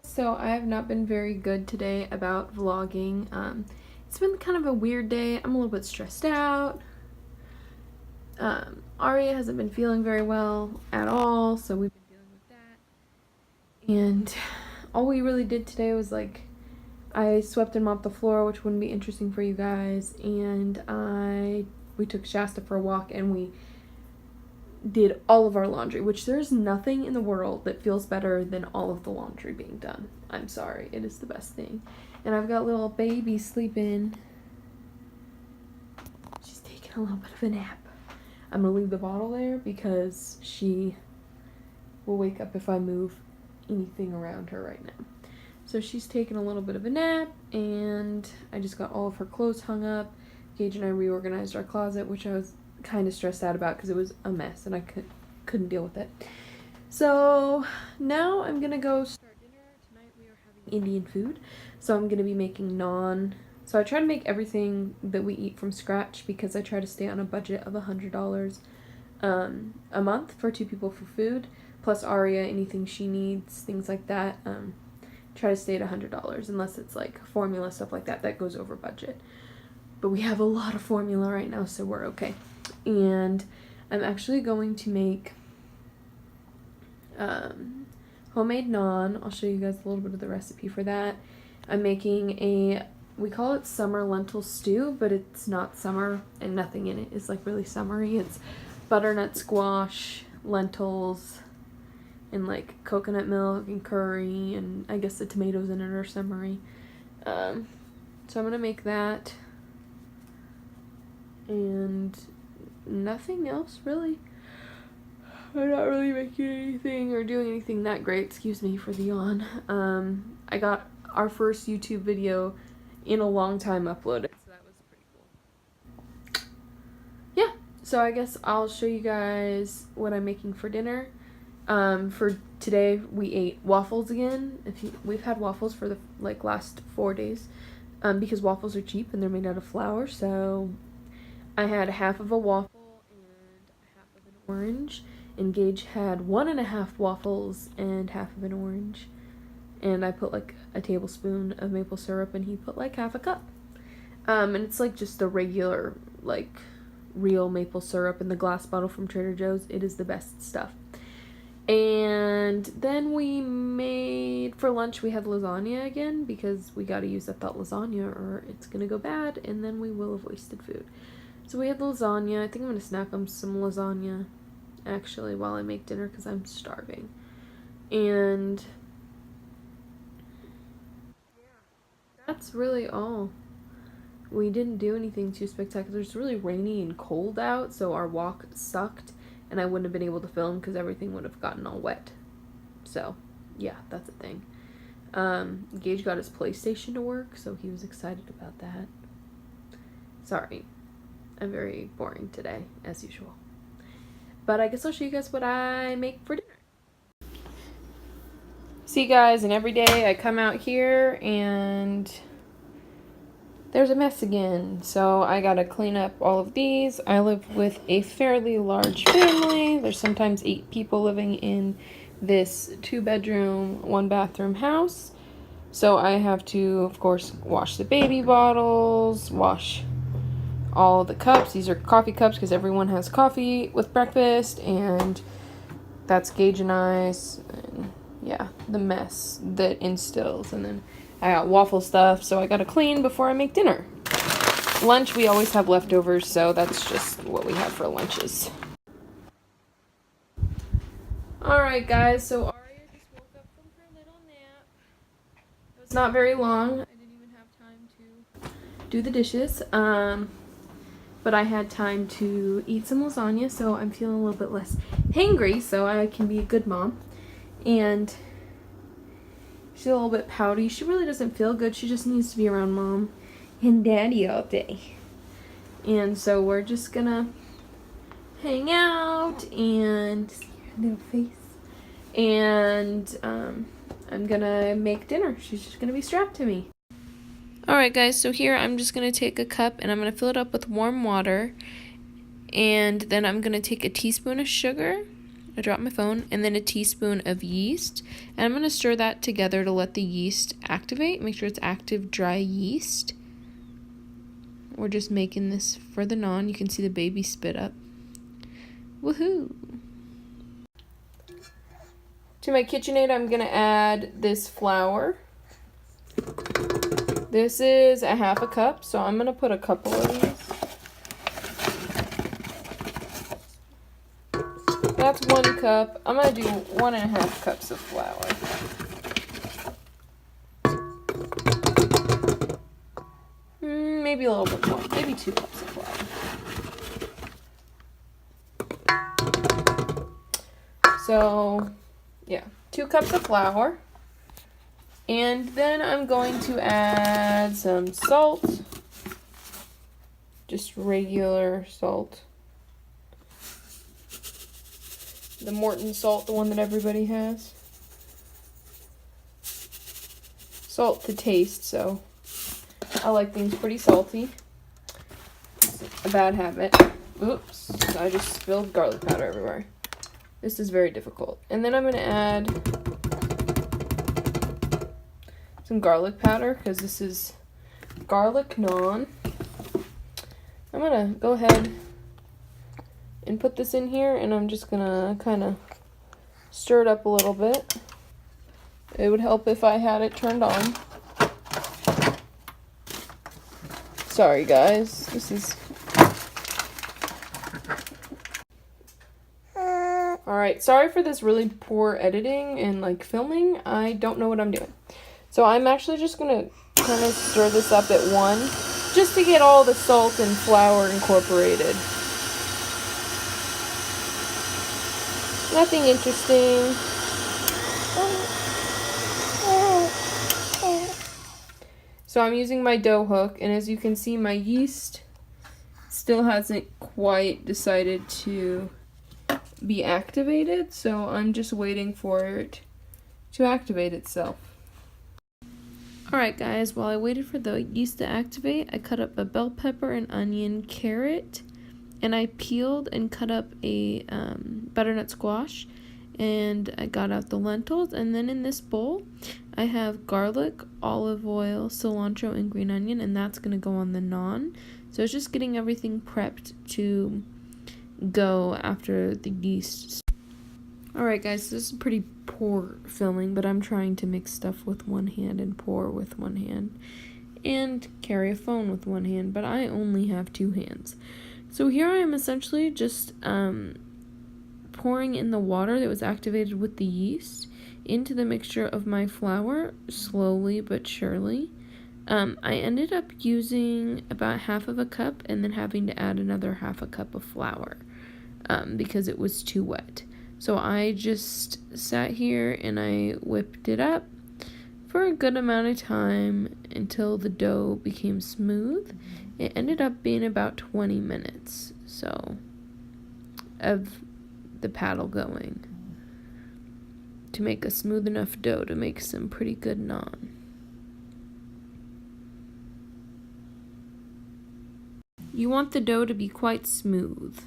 So I have not been very good today about vlogging. It's been kind of a weird day. I'm a little bit stressed out. Aria hasn't been feeling very well at all, so we've been dealing with that. And all we really did today was I swept and mopped the floor, which wouldn't be interesting for you guys, and we took Shasta for a walk and we did all of our laundry, which there's nothing in the world that feels better than all of the laundry being done. I'm sorry, it is the best thing. And I've got little baby sleeping. She's taking a little bit of a nap. I'm gonna leave the bottle there because she will wake up if I move anything around her right now. So she's taking a little bit of a nap, and I just got all of her clothes hung up. Gage and I reorganized our closet, which I was kind of stressed out about because it was a mess and I couldn't deal with it. So now I'm gonna go start dinner. Tonight we are having Indian food, so I'm gonna be making naan. So I try to make everything that we eat from scratch because I try to stay on a budget of $100 a month for 2 people for food, plus Aria, anything she needs, things like that. Try to stay at $100 unless it's like formula, stuff like that goes over budget. But we have a lot of formula right now, so we're okay. And I'm actually going to make homemade naan. I'll show you guys a little bit of the recipe for that. I'm making we call it summer lentil stew, but it's not summer and nothing in it is like really summery. It's butternut squash, lentils, and like coconut milk and curry, and I guess the tomatoes in it are summery. So I'm gonna make that and nothing else really. I'm not really making anything or doing anything that great. Excuse me for the yawn. I got our first YouTube video in a long time uploaded, so that was pretty cool. Yeah, so I guess I'll show you guys what I'm making for dinner. For today we ate waffles again. We've had waffles for the last 4 days, because waffles are cheap and they're made out of flour. So I had half of a waffle and half of an orange, and Gage had 1.5 waffles and half of an orange, and I put like a tablespoon of maple syrup and he put like half a cup. And it's like just the regular real maple syrup in the glass bottle from Trader Joe's. It is the best stuff. And then for lunch we had lasagna again because we gotta use up that lasagna or it's gonna go bad and then we will have wasted food. So we had lasagna. I think I'm gonna snack on some lasagna actually while I make dinner because I'm starving. And that's really all. We didn't do anything too spectacular. It's really rainy and cold out, so our walk sucked. And I wouldn't have been able to film because everything would have gotten all wet. So, yeah, that's a thing. Gage got his PlayStation to work, so he was excited about that. Sorry, I'm very boring today, as usual. But I guess I'll show you guys what I make for dinner. See, guys, and every day I come out here and there's a mess again, so I gotta clean up all of these. I live with a fairly large family. There's sometimes 8 people living in this 2-bedroom, 1-bathroom house. So I have to, of course, wash the baby bottles, wash all the cups. These are coffee cups because everyone has coffee with breakfast, and that's Gage and I's. And yeah, the mess that instills. And then I got waffle stuff, so I gotta clean before I make dinner. Lunch, we always have leftovers, so that's just what we have for lunches. Alright guys, so Aria just woke up from her little nap. It was not very long. I didn't even have time to do the dishes. But I had time to eat some lasagna, so I'm feeling a little bit less hangry, so I can be a good mom. And she's a little bit pouty. She really doesn't feel good. She just needs to be around mom and daddy all day. And so we're just gonna hang out and see her little face. And I'm gonna make dinner. She's just gonna be strapped to me. Alright guys, so here I'm just gonna take a cup and I'm gonna fill it up with warm water. And then I'm gonna take a teaspoon of sugar I dropped my phone, and then a teaspoon of yeast. And I'm going to stir that together to let the yeast activate. Make sure it's active, dry yeast. We're just making this for the naan. You can see the baby spit up. Woohoo! To my KitchenAid, I'm going to add this flour. This is a 1/2 cup, so I'm going to put a couple of these. That's 1 cup. I'm going to do 1.5 cups of flour. Maybe a little bit more. Maybe 2 cups of flour. So, yeah, 2 cups of flour. And then I'm going to add some salt. Just regular salt. The Morton salt, the one that everybody has. Salt to taste, so I like things pretty salty. It's a bad habit. Oops, I just spilled garlic powder everywhere. This is very difficult. And then I'm going to add some garlic powder, because this is garlic naan. I'm going to go ahead and put this in here, and I'm just gonna kind of stir it up a little bit. It would help if I had it turned on. Sorry guys, this is... Alright, sorry for this really poor editing and like filming. I don't know what I'm doing. So I'm actually just gonna kind of stir this up at 1, just to get all the salt and flour incorporated. Nothing interesting. So I'm using my dough hook, and as you can see, my yeast still hasn't quite decided to be activated, so I'm just waiting for it to activate itself. Alright guys, while I waited for the yeast to activate, I cut up a bell pepper, an onion, carrot, and I peeled and cut up a butternut squash, and I got out the lentils. And then in this bowl, I have garlic, olive oil, cilantro, and green onion, and that's going to go on the naan. So it's just getting everything prepped to go after the yeast. Alright guys, this is pretty poor filming, but I'm trying to mix stuff with one hand and pour with one hand, and carry a phone with one hand, but I only have 2 hands. So here I am essentially just pouring in the water that was activated with the yeast into the mixture of my flour, slowly but surely. I ended up using about 1/2 cup and then having to add another 1/2 cup of flour because it was too wet. So I just sat here and I whipped it up for a good amount of time until the dough became smooth. It ended up being about 20 minutes, so, of the paddle going to make a smooth enough dough to make some pretty good naan. You want the dough to be quite smooth.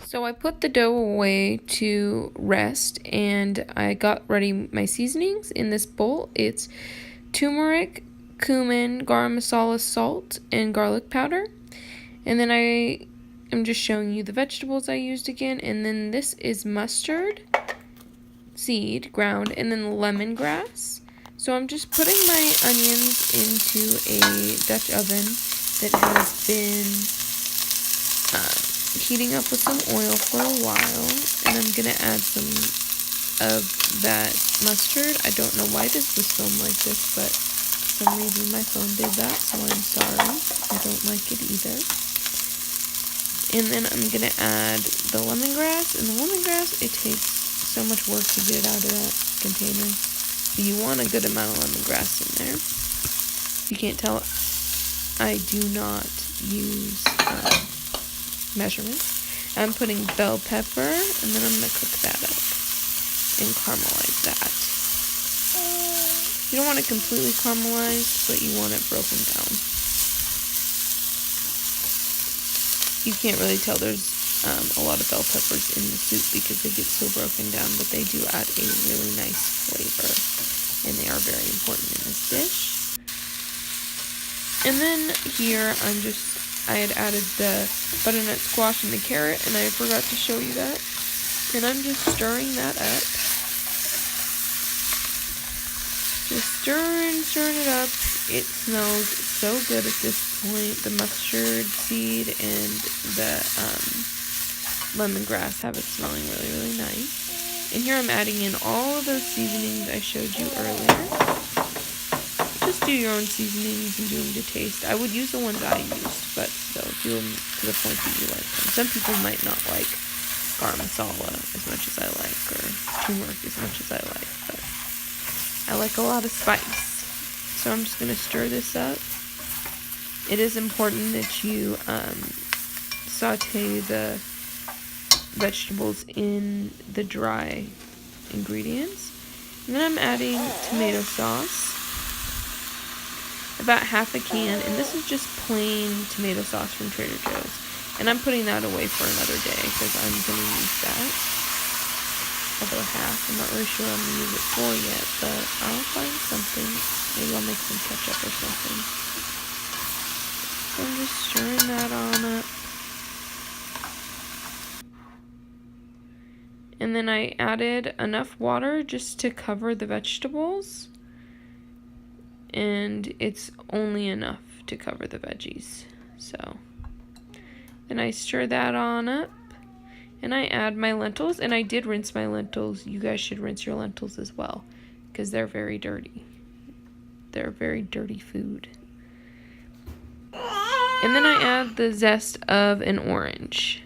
So I put the dough away to rest, and I got ready my seasonings in this bowl. It's turmeric, cumin, garam masala, salt, and garlic powder. And then I am just showing you the vegetables I used again. And then this is mustard seed ground, and then lemongrass. So I'm just putting my onions into a Dutch oven that has been heating up with some oil for a while, and I'm gonna add some of that mustard. I don't know why this was filmed like this, but for some reason my phone did that, so I'm sorry. I don't like it either. And then I'm gonna add the lemongrass, and the lemongrass, it takes so much work to get it out of that container. But you want a good amount of lemongrass in there. If you can't tell, I do not use measurements. I'm putting bell pepper, and then I'm going to cook that up and caramelize that. You don't want it completely caramelized, but you want it broken down. You can't really tell, there's a lot of bell peppers in the soup because they get so broken down, but they do add a really nice flavor, and they are very important in this dish. And then here I had added the butternut squash and the carrot, and I forgot to show you that. And I'm just stirring that up. Just stirring it up. It smells so good at this point. The mustard seed and the lemongrass have it smelling really, really nice. And here I'm adding in all of those seasonings I showed you earlier. Just do your own seasonings and do them to taste. I would use the ones I used, but still do them to the point that you like them. Some people might not like garam masala as much as I like, or turmeric as much as I like, but I like a lot of spice. So I'm just going to stir this up. It is important that you saute the vegetables in the dry ingredients. And then I'm adding tomato sauce. About half a can, and this is just plain tomato sauce from Trader Joe's. And I'm putting that away for another day because I'm going to use that. Although half, I'm not really sure I'm going to use it for yet, but I'll find something. Maybe I'll make some ketchup or something. So I'm just stirring that on up. And then I added enough water just to cover the vegetables. And it's only enough to cover the veggies. So then I stir that on up, and I add my lentils, and I did rinse my lentils. You guys should rinse your lentils as well because they're very dirty. They're very dirty food. And then I add the zest of an orange.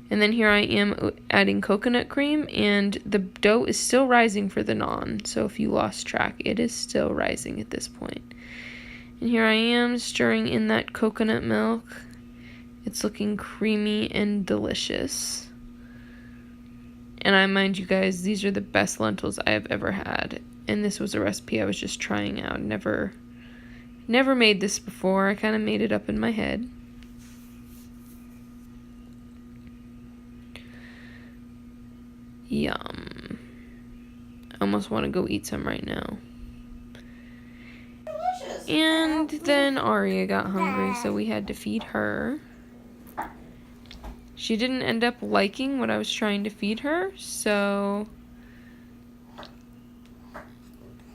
And then here I am adding coconut cream, and the dough is still rising for the naan. So if you lost track, it is still rising at this point. And here I am stirring in that coconut milk. It's looking creamy and delicious. And I mind you guys, these are the best lentils I have ever had. And this was a recipe I was just trying out. Never made this before. I kind of made it up in my head. Yum. I almost want to go eat some right now. Delicious. And then Aria got hungry, so we had to feed her. She didn't end up liking what I was trying to feed her, so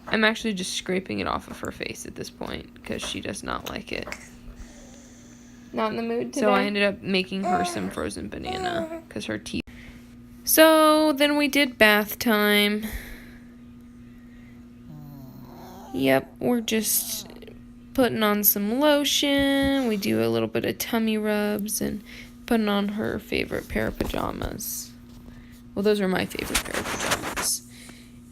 I'm actually just scraping it off of her face at this point because she does not like it. Not in the mood today? So I ended up making her some frozen banana because her teeth. So then we did bath time. Yep, we're just putting on some lotion. We do a little bit of tummy rubs and putting on her favorite pair of pajamas. Well, those are my favorite pair of pajamas.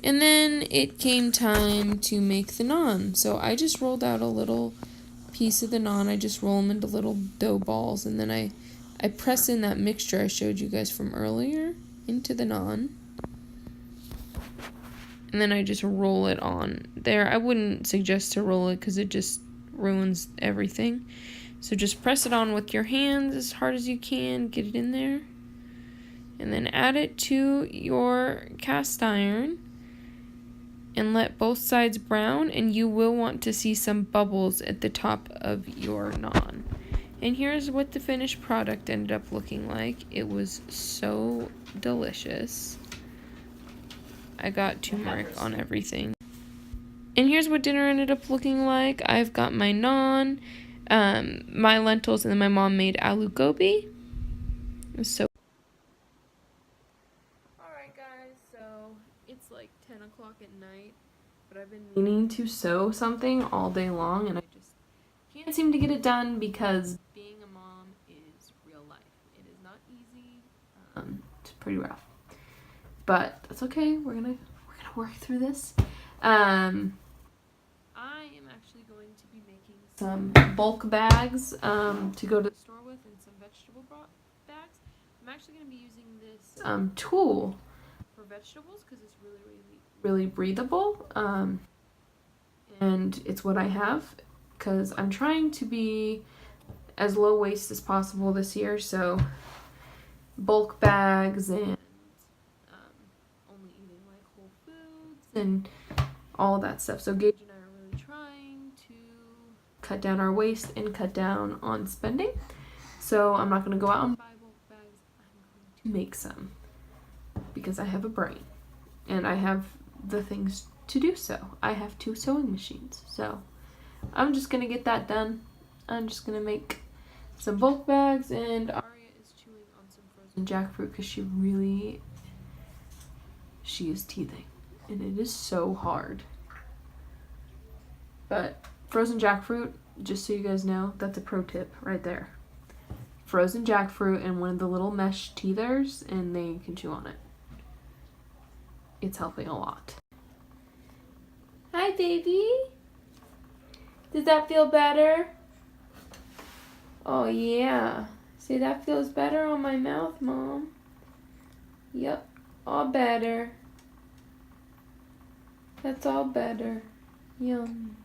And then it came time to make the naan. So I just rolled out a little piece of the naan. I just roll them into little dough balls, and then I press in that mixture I showed you guys from earlier into the naan, and then I just roll it on there. I wouldn't suggest to roll it because it just ruins everything. So just press it on with your hands as hard as you can, get it in there, and then add it to your cast iron and let both sides brown, and you will want to see some bubbles at the top of your naan. And here's what the finished product ended up looking like. It was so delicious. I got turmeric on everything. And here's what dinner ended up looking like. I've got my naan, my lentils, and then my mom made aloo gobi. It was so. Alright guys, so it's like 10 o'clock at night, but I've been meaning to sew something all day long, and I just can't seem to get it done because being a mom is real life. It is not easy. It's pretty rough, but that's okay. We're gonna work through this. I am actually going to be making some bulk bags to go to the store with, and some vegetable bags. I'm actually going to be using this tool for vegetables because it's really breathable, and it's what I have because I'm trying to be as low waste as possible this year, so bulk bags and only eating like whole foods and all that stuff. So Gage and I are really trying to cut down our waste and cut down on spending. So I'm not going to go out and buy bulk bags. I'm going to make some because I have a brain and I have the things to do so. I have 2 sewing machines. So I'm just going to get that done. I'm just going to make some bulk bags, and Aria is chewing on some frozen jackfruit because she is teething and it is so hard. But frozen jackfruit, just so you guys know, that's a pro tip right there. Frozen jackfruit and one of the little mesh teethers, and they can chew on it. It's helping a lot. Hi, baby. Does that feel better? Oh, yeah. See, that feels better on my mouth, Mom. Yep, all better. That's all better. Yum.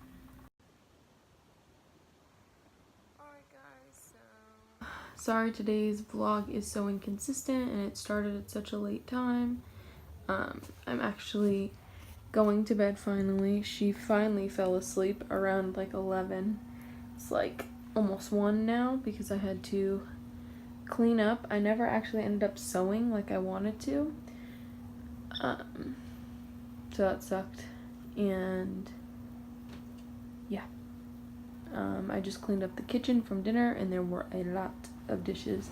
Alright, guys, so sorry today's vlog is so inconsistent and it started at such a late time. I'm actually going to bed finally. She finally fell asleep around like 11. It's like almost 1 now because I had to clean up. I never actually ended up sewing like I wanted to. So that sucked. And yeah. I just cleaned up the kitchen from dinner and there were a lot of dishes.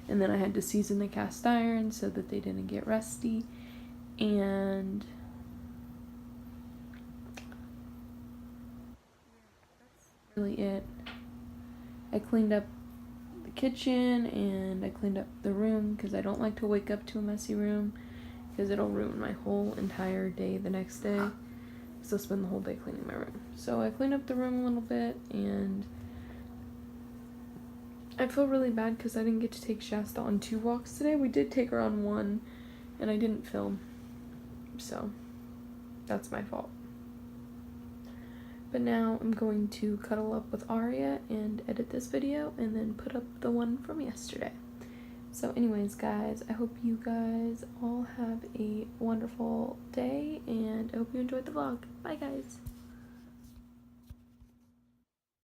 And then I had to season the cast iron so that they didn't get rusty. And that's really it. I cleaned up the kitchen and I cleaned up the room because I don't like to wake up to a messy room because it'll ruin my whole entire day the next day. So I'll spend the whole day cleaning my room. So I cleaned up the room a little bit, and I feel really bad because I didn't get to take Shasta on 2 walks today. We did take her on 1 and I didn't film. So that's my fault. But now I'm going to cuddle up with Aria and edit this video and then put up the one from yesterday. So anyways, guys, I hope you guys all have a wonderful day and I hope you enjoyed the vlog. Bye, guys.